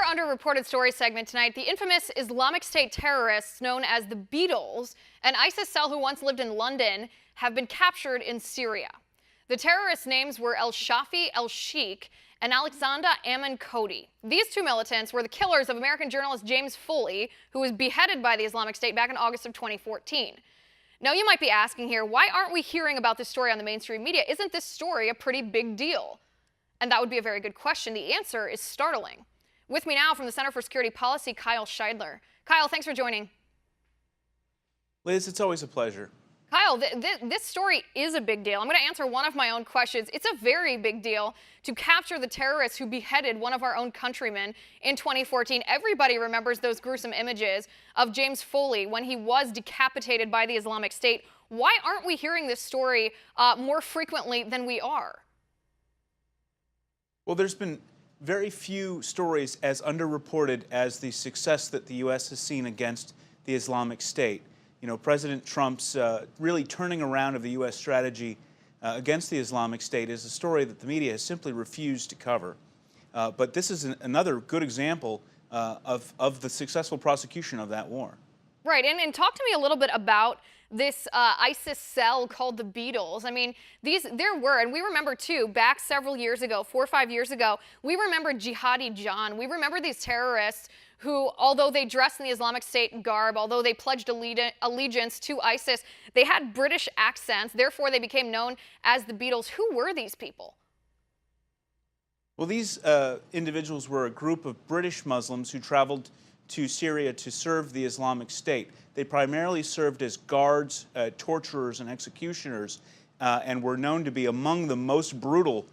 underreported story segment tonight, the infamous Islamic State terrorists known as the Beatles, an ISIS cell who once lived in London, have been captured in Syria. The terrorists' names were El-Shafi El-Sheikh and Alexander Ammon Cody. These two militants were the killers of American journalist James Foley, who was beheaded by the Islamic State back in August of 2014. Now, you might be asking here, why aren't we hearing about this story on the mainstream media? Isn't this story a pretty big deal? And that would be a very good question. The answer is startling. With me now from the Center for Security Policy, Kyle Shideler. Kyle, thanks for joining. Liz, it's always a pleasure. Kyle, this story is a big deal. I'm going to answer one of my own questions. It's a very big deal to capture the terrorists who beheaded one of our own countrymen in 2014. Everybody remembers those gruesome images of James Foley when he was decapitated by the Islamic State. Why aren't we hearing this story more frequently than we are? Well, there's been very few stories as underreported as the success that the U.S. has seen against the Islamic State. You know, President Trump's really turning around of the U.S. strategy against the Islamic State is a story that the media has simply refused to cover. But this is another good example of the successful prosecution of that war. Right, and talk to me a little bit about this ISIS cell called the Beatles. I mean, there were, and we remember too, back several years ago, 4 or 5 years ago, we remember Jihadi John. We remember these terrorists who, although they dressed in the Islamic State garb, although they pledged allegiance to ISIS, they had British accents. Therefore, they became known as the Beatles. Who were these people? Well, these individuals were a group of British Muslims who traveled to Syria to serve the Islamic State. They primarily served as guards, torturers, and executioners, and were known to be among the most brutal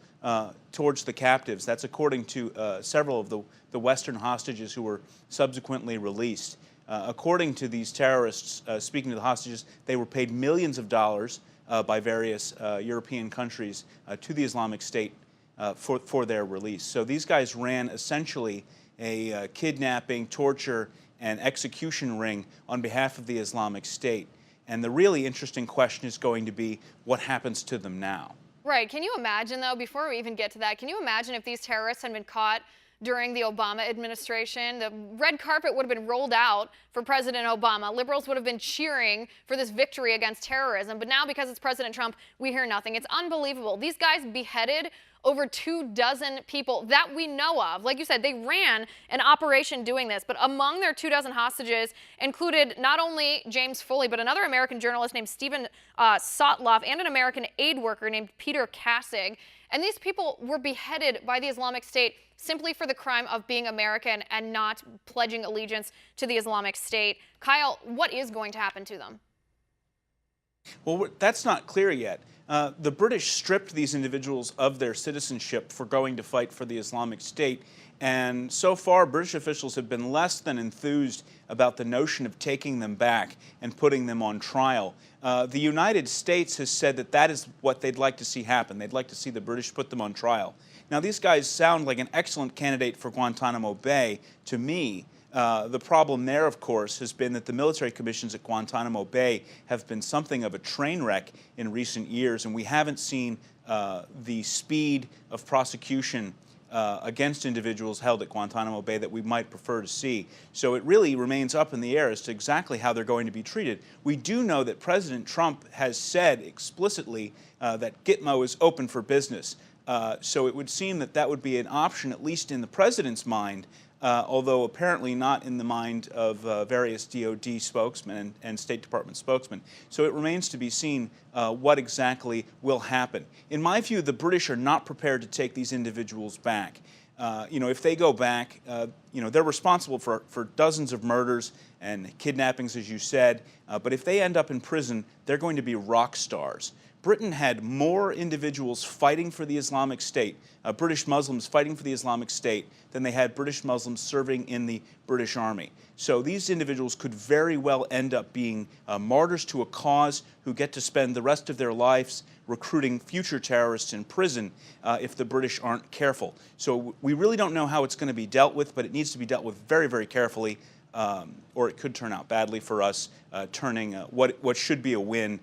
towards the captives. That's according to several of the Western hostages who were subsequently released. According to these terrorists, speaking to the hostages, they were paid millions of dollars by various European countries to the Islamic State for their release. So these guys ran essentially a kidnapping, torture, and execution ring on behalf of the Islamic State. And the really interesting question is going to be what happens to them now. Right. Can you imagine, though, before we even get to that, can you imagine if these terrorists had been caught during the Obama administration? The red carpet would have been rolled out for President Obama. Liberals would have been cheering for this victory against terrorism. But now, because it's President Trump, we hear nothing. It's unbelievable. These guys beheaded over 24 people that we know of. Like you said, they ran an operation doing this, but among their 24 hostages included not only James Foley, but another American journalist named Stephen Sotloff and an American aid worker named Peter Kassig. And these people were beheaded by the Islamic State simply for the crime of being American and not pledging allegiance to the Islamic State. Kyle, what is going to happen to them? Well, that's not clear yet. The British stripped these individuals of their citizenship for going to fight for the Islamic State, and so far British officials have been less than enthused about the notion of taking them back and putting them on trial. The United States has said that that is what they'd like to see happen. They'd like to see the British put them on trial. Now, these guys sound like an excellent candidate for Guantanamo Bay to me. The problem there, of course, has been that the military commissions at Guantanamo Bay have been something of a train wreck in recent years, and we haven't seen the speed of prosecution against individuals held at Guantanamo Bay that we might prefer to see. So it really remains up in the air as to exactly how they're going to be treated. We do know that President Trump has said explicitly that Gitmo is open for business. So it would seem that that would be an option, at least in the president's mind, although apparently not in the mind of various DOD spokesmen and State Department spokesmen. So it remains to be seen what exactly will happen. In my view, the British are not prepared to take these individuals back. You know, if they go back, you know, they're responsible for dozens of murders and kidnappings, as you said, but if they end up in prison, they're going to be rock stars. Britain had more individuals fighting for the Islamic State, British Muslims fighting for the Islamic State, than they had British Muslims serving in the British Army. So these individuals could very well end up being martyrs to a cause who get to spend the rest of their lives recruiting future terrorists in prison if the British aren't careful. So we really don't know how it's going to be dealt with, but it needs to be dealt with very, very carefully, or it could turn out badly for us, turning what should be a win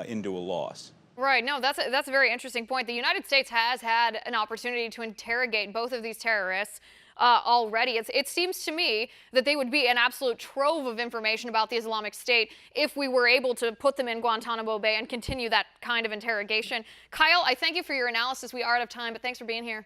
into a loss. Right. No, that's a very interesting point. The United States has had an opportunity to interrogate both of these terrorists already. It seems to me that they would be an absolute trove of information about the Islamic State if we were able to put them in Guantanamo Bay and continue that kind of interrogation. Kyle, I thank you for your analysis. We are out of time, but thanks for being here.